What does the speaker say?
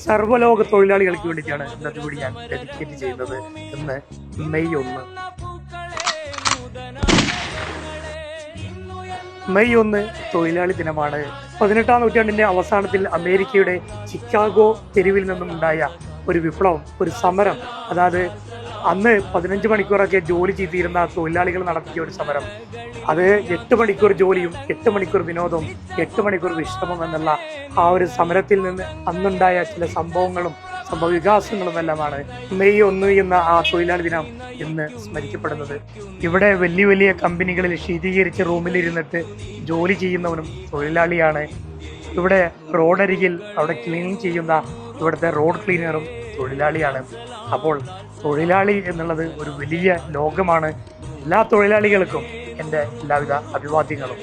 സർവ്വലോക തൊഴിലാളികൾക്ക് വേണ്ടിയിട്ടാണ് ഇന്നത്തെ കൂടി ഞാൻ ഡെഡിക്കേറ്റ് ചെയ്യുന്നത്. ഇന്ന് മെയ് 1. മെയ് 1 തൊഴിലാളി ദിനമാണ്. 18ാം നൂറ്റാണ്ടിന്റെ അവസാനത്തിൽ അമേരിക്കയുടെ ചിക്കാഗോ തെരുവിൽ നിന്നും ഉണ്ടായ ഒരു വിപ്ലവം, ഒരു സമരം. അതായത് അന്ന് 15 മണിക്കൂറൊക്കെ ജോലി ചെയ്തിരുന്ന തൊഴിലാളികൾ നടത്തിയ ഒരു സമരം. അത് 8 മണിക്കൂർ ജോലിയും 8 മണിക്കൂർ വിനോദവും 8 മണിക്കൂർ വിശ്രമം എന്നുള്ള ആ ഒരു സമരത്തിൽ നിന്ന് അന്നുണ്ടായ ചില സംഭവങ്ങളും സംഭവവികാസങ്ങളും എല്ലാമാണ് മെയ് 1 എന്ന ആ തൊഴിലാളി ദിനം ഇന്ന് സ്മരിക്കപ്പെടുന്നത്. ഇവിടെ വലിയ വലിയ കമ്പനികളിൽ ശീതീകരിച്ച റൂമിലിരുന്നിട്ട് ജോലി ചെയ്യുന്നവനും തൊഴിലാളിയാണ്. ഇവിടെ റോഡരികിൽ അവിടെ ക്ലീൻ ചെയ്യുന്ന ഇവിടുത്തെ റോഡ് ക്ലീനറും തൊഴിലാളിയാണ്. അപ്പോൾ തൊഴിലാളി എന്നുള്ളത് ഒരു വലിയ ലോകമാണ്. എല്ലാ തൊഴിലാളികൾക്കും എൻ്റെ എല്ലാവിധ അഭിവാദ്യങ്ങളും.